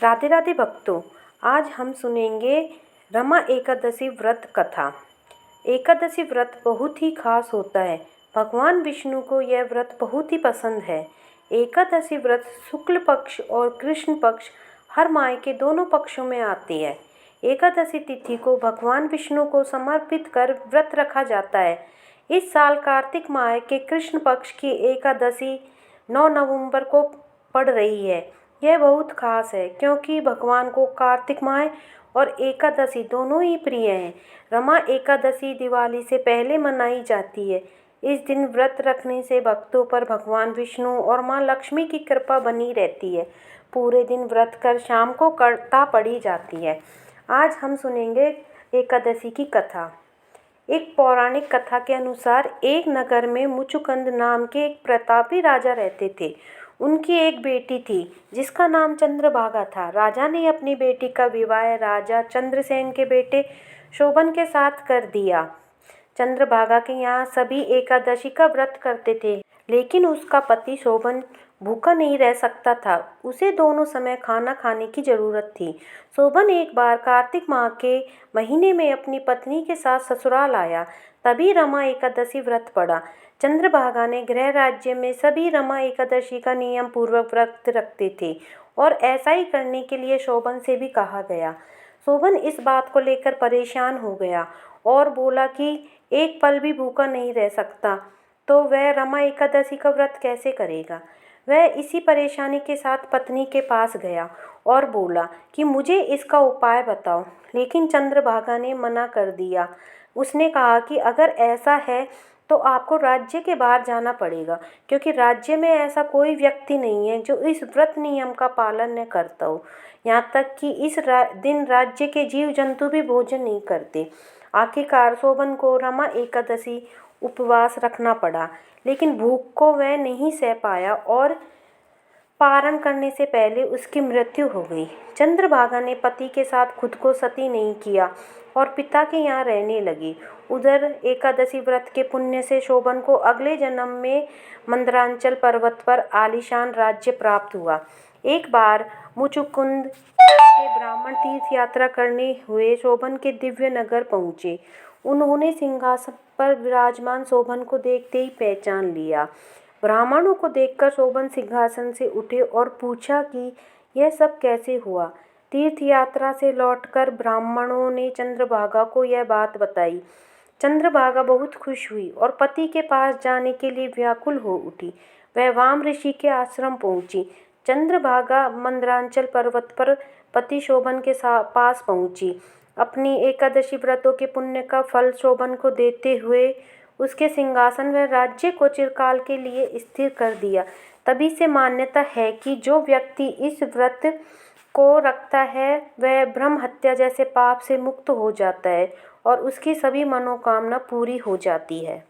राधे राधे भक्तों, आज हम सुनेंगे रमा एकादशी व्रत कथा। एकादशी व्रत बहुत ही खास होता है। भगवान विष्णु को यह व्रत बहुत ही पसंद है। एकादशी व्रत शुक्ल पक्ष और कृष्ण पक्ष हर माह के दोनों पक्षों में आती है। एकादशी तिथि को भगवान विष्णु को समर्पित कर व्रत रखा जाता है। इस साल कार्तिक माह के कृष्ण पक्ष की एकादशी 9 नवंबर को पड़ रही है। यह बहुत खास है क्योंकि भगवान को कार्तिक माह और एकादशी दोनों ही प्रिय हैं। रमा एकादशी दिवाली से पहले मनाई जाती है। इस दिन व्रत रखने से भक्तों पर भगवान विष्णु और मां लक्ष्मी की कृपा बनी रहती है। पूरे दिन व्रत कर शाम को कर्ता पड़ी जाती है। आज हम सुनेंगे एकादशी की कथा। एक पौराणिक कथा के अनुसार एक नगर में मुचुकुंद नाम के एक प्रतापी राजा रहते थे। उनकी एक बेटी थी जिसका नाम चंद्रभागा था। राजा ने अपनी बेटी का विवाह राजा चंद्रसेन के बेटे शोभन के साथ कर दिया। चंद्रभागा के यहाँ सभी एकादशी का व्रत करते थे, लेकिन उसका पति शोभन भूखा नहीं रह सकता था। उसे दोनों समय खाना खाने की जरूरत थी। शोभन एक बार कार्तिक माह के महीने में अपनी पत्नी के साथ ससुराल आया। तभी रमा एकादशी व्रत पड़ा। चंद्रभागा ने गृह राज्य में सभी रमा एकादशी का नियम पूर्वक व्रत रखते थे और ऐसा ही करने के लिए शोभन से भी कहा गया। शोभन इस बात को लेकर परेशान हो गया और बोला कि एक पल भी भूखा नहीं रह सकता तो वह रमा एकादशी का व्रत कैसे करेगा। वह इसी परेशानी के साथ पत्नी के पास गया और बोला कि मुझे इसका उपाय बताओ, लेकिन चंद्रभागा ने मना कर दिया। उसने कहा कि अगर ऐसा है तो आपको राज्य के बाहर जाना पड़ेगा, क्योंकि राज्य में ऐसा कोई व्यक्ति नहीं है जो इस व्रत नियम का पालन न करता हो। यहाँ तक कि इस दिन राज्य के जीव जंतु भी भोजन नहीं करते। आखिरकार शोभन को रमा एकादशी उपवास रखना पड़ा, लेकिन भूख को वह नहीं सह पाया और पारण करने से पहले उसकी मृत्यु हो गई। चंद्रभागा ने पति के साथ खुद को सती नहीं किया और पिता के यहाँ रहने लगी। उधर एकादशी व्रत के पुण्य से शोभन को अगले जन्म में मंदरांचल पर्वत पर आलीशान राज्य प्राप्त हुआ। एक बार मुचुकुंद के ब्राह्मण तीर्थ यात्रा करने हुए शोभन के दिव्य नगर पहुँचे। उन्होंने सिंहासन पर विराजमान शोभन को देखते ही पहचान लिया। ब्राह्मणों को देखकर शोभन सिंहासन से उठे और पूछा कि यह सब कैसे हुआ। तीर्थ यात्रा से लौटकर ब्राह्मणों ने चंद्रभागा को यह बात बताई। चंद्रभागा बहुत खुश हुई और पति के पास जाने के लिए व्याकुल हो उठी। वह वाम ऋषि के आश्रम पहुंची। चंद्रभागा मंदरांचल पर्वत पर पति शोभन के पास पहुंची। अपनी एकादशी व्रतों के पुण्य का फल शोभन को देते हुए उसके सिंहासन व राज्य को चिरकाल के लिए स्थिर कर दिया। तभी से मान्यता है कि जो व्यक्ति इस व्रत को रखता है वह ब्रह्म हत्या जैसे पाप से मुक्त हो जाता है और उसकी सभी मनोकामना पूरी हो जाती है।